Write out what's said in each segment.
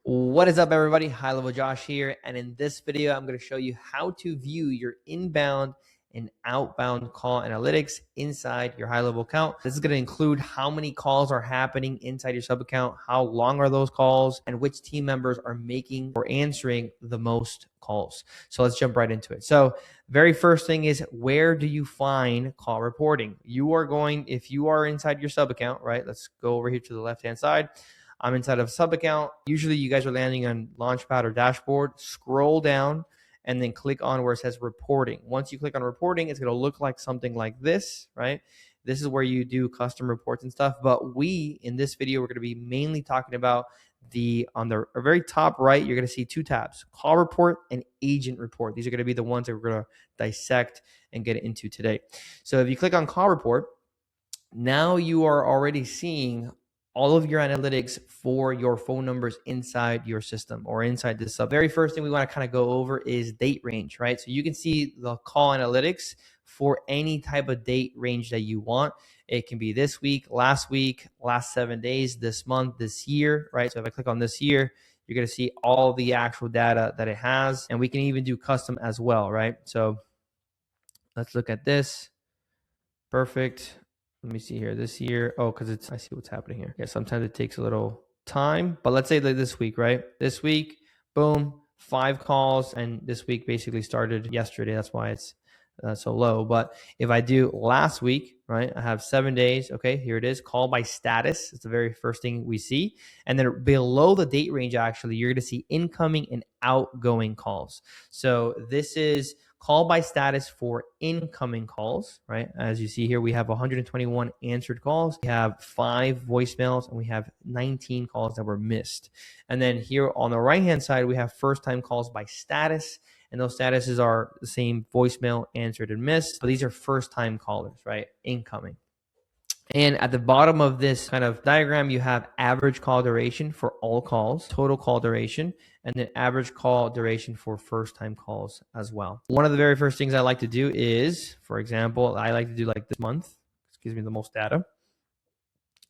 What is up, everybody? High Level Josh here, and in this video I'm going to show you how to view your inbound and outbound call analytics inside your HighLevel account. This is going to include how many calls are happening inside your sub account, how long are those calls, and which team members are making or answering the most calls. So let's jump right into it. So very first thing is, where do you find call reporting? If you are inside your sub account, right? Let's go over here to the left-hand side. I'm inside of a sub account. Usually you guys are landing on Launchpad or Dashboard. Scroll down and then click on where it says reporting. Once you click on reporting, it's going to look like something like this, right? This is where you do custom reports and stuff. But in this video, we're going to be mainly talking about on the very top right, you're going to see two tabs, call report and agent report. These are going to be the ones that we're going to dissect and get into today. So if you click on call report, now you are already seeing all of your analytics for your phone numbers inside your system or inside this sub. Very first thing we want to kind of go over is date range, right? So you can see the call analytics for any type of date range that you want. It can be this week, last 7 days, this month, this year, right? So if I click on this year, you're going to see all the actual data that it has, and we can even do custom as well, right? So let's look at this. Perfect. Let me see here. This year, because I see what's happening here. Yeah, sometimes it takes a little time, but let's say like this week, right? This week, boom, 5 calls, and this week basically started yesterday. That's why it's so low. But if I do last week, right, I have 7 days. Okay, here it is. Call by status. It's the very first thing we see. And then below the date range, actually, you're going to see incoming and outgoing calls. So this is call by status for incoming calls, right? As you see here, we have 121 answered calls. We have 5 voicemails, and we have 19 calls that were missed. And then here on the right-hand side, we have first-time calls by status. And those statuses are the same: voicemail, answered, and missed. But these are first-time callers, right? Incoming. And at the bottom of this kind of diagram, you have average call duration for all calls, total call duration, and then average call duration for first-time calls as well. One of the very first things I like to do is, for example, I like to do like this month. This gives me the most data.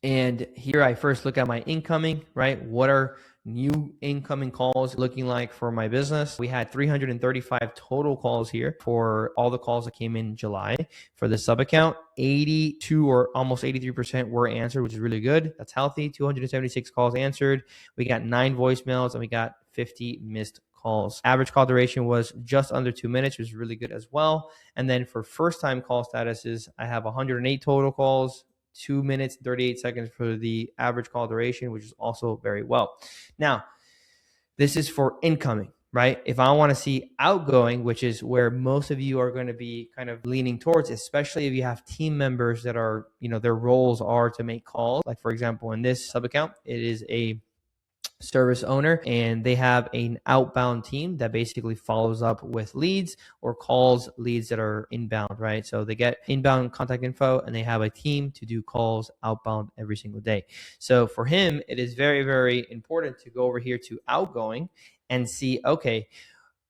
And here I first look at my incoming, right? What are new incoming calls looking like for my business? We had 335 total calls here for all the calls that came in July for the sub account. 82 or almost 83% were answered, which is really good. That's healthy. 276 calls answered. We got 9 voicemails, and we got 50 missed calls. Average call duration was just under 2 minutes, which is really good as well. And then for first time call statuses, I have 108 total calls, 2 minutes, 38 seconds for the average call duration, which is also very well. Now, this is for incoming, right? If I want to see outgoing, which is where most of you are going to be kind of leaning towards, especially if you have team members that are, their roles are to make calls. Like for example, in this sub account, it is a service owner, and they have an outbound team that basically follows up with leads or calls leads that are inbound, right? So they get inbound contact info, and they have a team to do calls outbound every single day. So for him, it is very, very important to go over here to outgoing and see, okay,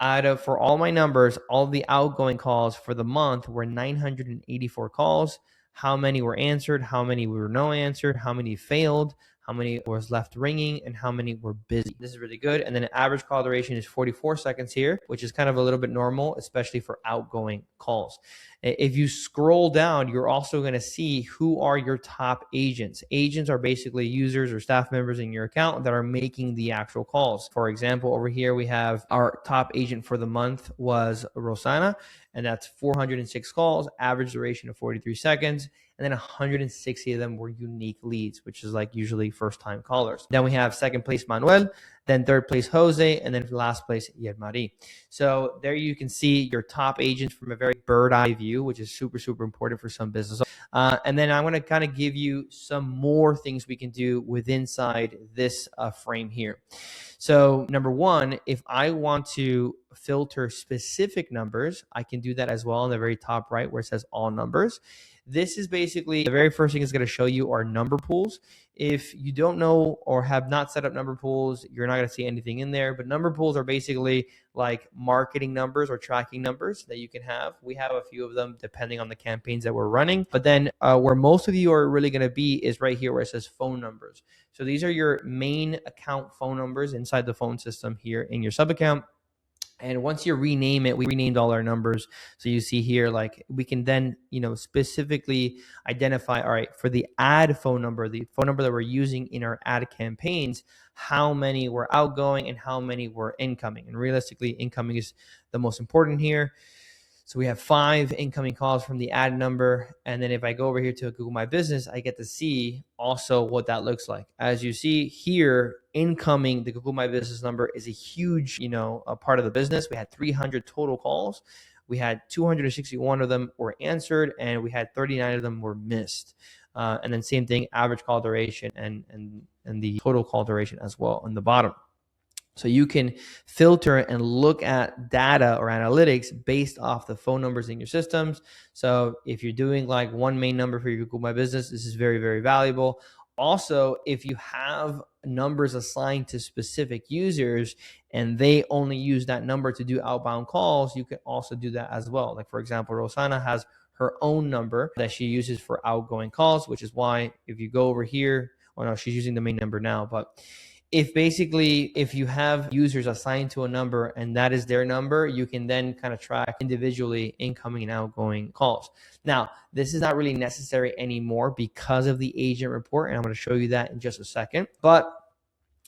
for all my numbers, all the outgoing calls for the month were 984 calls. How many were answered? How many were no answered? How many failed? How many was left ringing, and how many were busy? This is really good. And then the average call duration is 44 seconds here, which is kind of a little bit normal, especially for outgoing calls. If you scroll down, you're also going to see who are your top agents. Agents are basically users or staff members in your account that are making the actual calls. For example, over here, we have our top agent for the month was Rosanna, and that's 406 calls, average duration of 43 seconds. And then 160 of them were unique leads, which is like usually first-time callers. Then we have second place Manuel, then third place Jose, and then last place Yermari. So there you can see your top agents from a very bird-eye view, which is super, super important for some business. And then I'm going to kind of give you some more things we can do within inside this frame here. So number one, if I want to filter specific numbers, I can do that as well in the very top right where it says all numbers. This is basically the very first thing it's going to show you are number pools. If you don't know or have not set up number pools, you're not going to see anything in there. But number pools are basically like marketing numbers or tracking numbers that you can have. We have a few of them depending on the campaigns that we're running. But then where most of you are really going to be is right here where it says phone numbers. So these are your main account phone numbers inside the phone system here in your sub account. And once you rename it, we renamed all our numbers. So you see here, like we can then, specifically identify, all right, for the ad phone number, the phone number that we're using in our ad campaigns, how many were outgoing and how many were incoming. And realistically, incoming is the most important here. So we have 5 incoming calls from the ad number. And then if I go over here to Google My Business, I get to see also what that looks like. As you see here, incoming, the Google My Business number is a huge, a part of the business. We had 300 total calls. We had 261 of them were answered, and we had 39 of them were missed. And then same thing, average call duration and the total call duration as well on the bottom. So you can filter and look at data or analytics based off the phone numbers in your systems. So if you're doing like one main number for your Google My Business, this is very, very valuable. Also, if you have numbers assigned to specific users and they only use that number to do outbound calls, you can also do that as well. Like for example, Rosanna has her own number that she uses for outgoing calls, which is why if you go over here, oh no, she's using the main number now, but if you have users assigned to a number and that is their number, you can then kind of track individually incoming and outgoing calls. Now, this is not really necessary anymore because of the agent report, and I'm going to show you that in just a second. But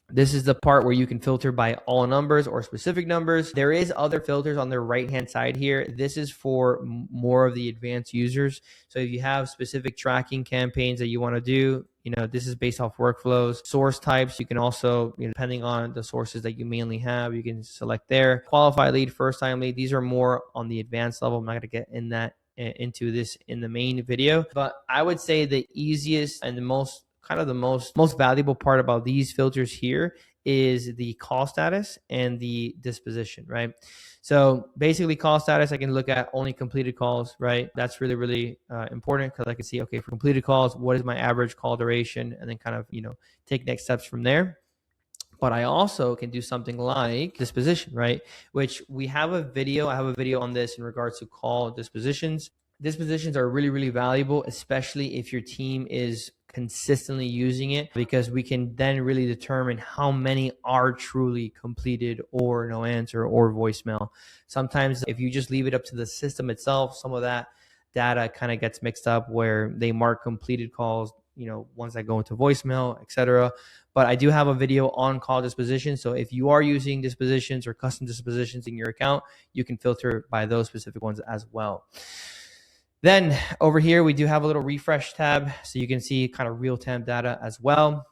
this is the part where you can filter by all numbers or specific numbers. There is other filters on the right-hand side here. This is for more of the advanced users. So if you have specific tracking campaigns that you want to do, this is based off workflows. Source types, you can also, depending on the sources that you mainly have, you can select there. Qualified lead, first-time lead, these are more on the advanced level. I'm not going to get into this in the main video, but I would say the easiest and the most valuable part about these filters here is the call status and the disposition, right? So basically call status, I can look at only completed calls, right? That's really, really important because I can see, okay, for completed calls, what is my average call duration? And then kind of, take next steps from there. But I also can do something like disposition, right? Which I have a video on this in regards to call dispositions. Dispositions are really, really valuable, especially if your team is consistently using it, because we can then really determine how many are truly completed or no answer or voicemail. Sometimes if you just leave it up to the system itself, some of that data kind of gets mixed up where they mark completed calls, ones that go into voicemail, etc. But I do have a video on call disposition. So if you are using dispositions or custom dispositions in your account, you can filter by those specific ones as well. Then over here, we do have a little refresh tab, so you can see kind of real-time data as well.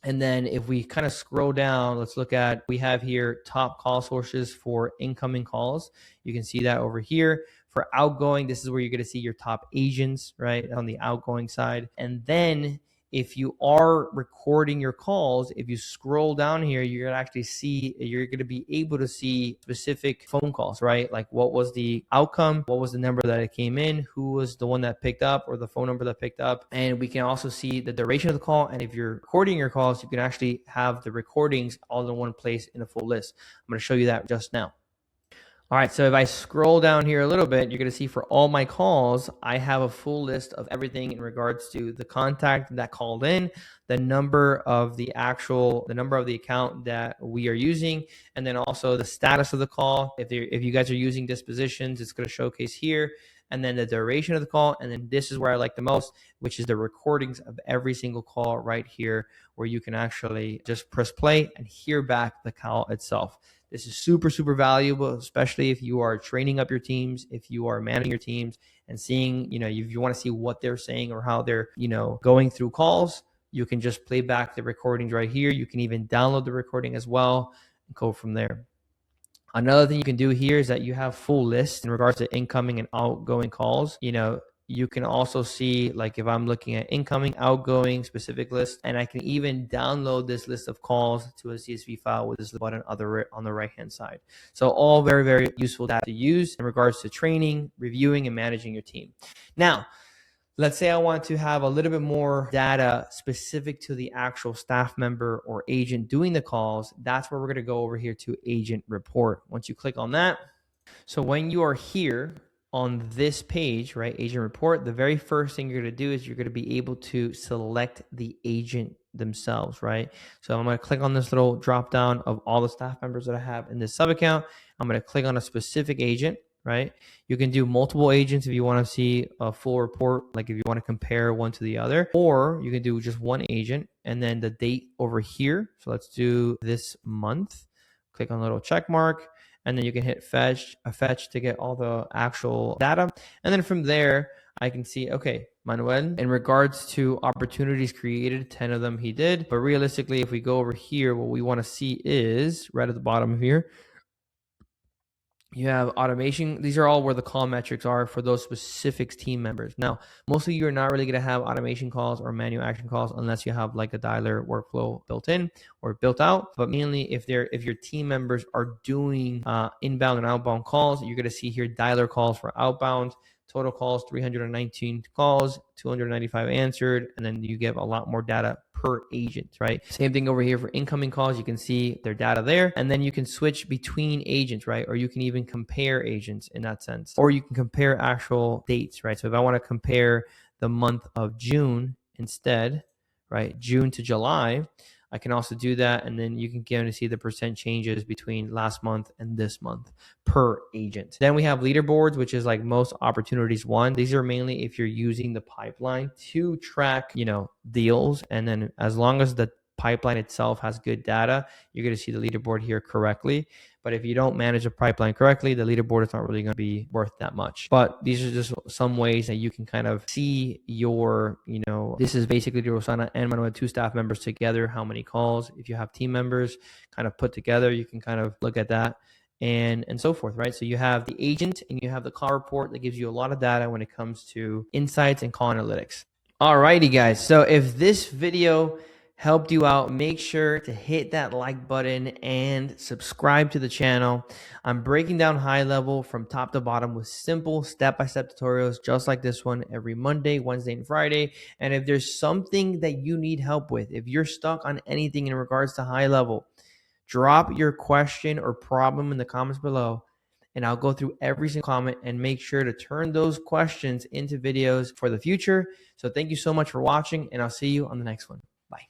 And then if we kind of scroll down, let's look at, we have here top call sources for incoming calls. You can see that over here. For outgoing, this is where you're going to see your top agents, right, on the outgoing side. And then if you are recording your calls, if you scroll down here, you're going to actually see, you're going to be able to see specific phone calls, right? Like what was the outcome? What was the number that it came in? Who was the one that picked up or the phone number that picked up? And we can also see the duration of the call. And if you're recording your calls, you can actually have the recordings all in one place in a full list. I'm going to show you that just now. All right, so if I scroll down here a little bit, you're going to see for all my calls, I have a full list of everything in regards to the contact that called in, the number of the account that we are using, and then also the status of the call. If you guys are using dispositions, it's going to showcase here, and then the duration of the call, and then this is where I like the most, which is the recordings of every single call right here, where you can actually just press play and hear back the call itself. This is super, super valuable, especially if you are training up your teams, if you are managing your teams and seeing, if you want to see what they're saying or how they're, going through calls, you can just play back the recordings right here. You can even download the recording as well and go from there. Another thing you can do here is that you have full lists in regards to incoming and outgoing calls. You can also see, like if I'm looking at incoming, outgoing, specific list, and I can even download this list of calls to a CSV file with this button on the right-hand side. So all very, very useful data to use in regards to training, reviewing, and managing your team. Now, Let's say I want to have a little bit more data specific to the actual staff member or agent doing the calls. That's where we're going to go over here to agent report. Once you click on that, so when you are here on this page, right, agent report, the very first thing you're going to do is you're going to be able to select the agent themselves, right? So I'm going to click on this little drop down of all the staff members that I have in this sub account. I'm going to click on a specific agent, right? You can do multiple agents if you want to see a full report, like if you want to compare one to the other, or you can do just one agent and then the date over here. So let's do this month. Click on the little check mark. And then you can hit fetch to get all the actual data. And then from there, I can see, okay, Manuel, in regards to opportunities created, 10 of them he did. But realistically, if we go over here, what we want to see is right at the bottom of here, you have automation. These are all where the call metrics are for those specific team members. Now, mostly you're not really going to have automation calls or manual action calls unless you have like a dialer workflow built in or built out. But mainly if your team members are doing inbound and outbound calls, you're going to see here dialer calls for outbound. Total calls, 319 calls, 295 answered, and then you give a lot more data per agent, right? Same thing over here for incoming calls. You can see their data there, and then you can switch between agents, right? Or you can even compare agents in that sense, or you can compare actual dates, right? So if I want to compare the month of June instead, right? June to July, I can also do that, and then you can get to see the percent changes between last month and this month per agent. Then we have leaderboards, which is like most opportunities won. These are mainly if you're using the pipeline to track, deals, and then as long as the pipeline itself has good data, you're going to see the leaderboard here correctly. But if you don't manage the pipeline correctly, the leaderboard is not really going to be worth that much. But these are just some ways that you can kind of see your, this is basically Rosanna and Manuel, 2 staff members together, how many calls. If you have team members kind of put together, you can kind of look at that and so forth, right? So you have the agent and you have the call report that gives you a lot of data when it comes to insights and call analytics. Alrighty, guys. So if this video helped you out, make sure to hit that like button and subscribe to the channel. I'm breaking down HighLevel from top to bottom with simple step-by-step tutorials just like this one every Monday, Wednesday, and Friday. And if there's something that you need help with, if you're stuck on anything in regards to HighLevel, drop your question or problem in the comments below, and I'll go through every single comment and make sure to turn those questions into videos for the future. So thank you so much for watching, and I'll see you on the next one. Bye.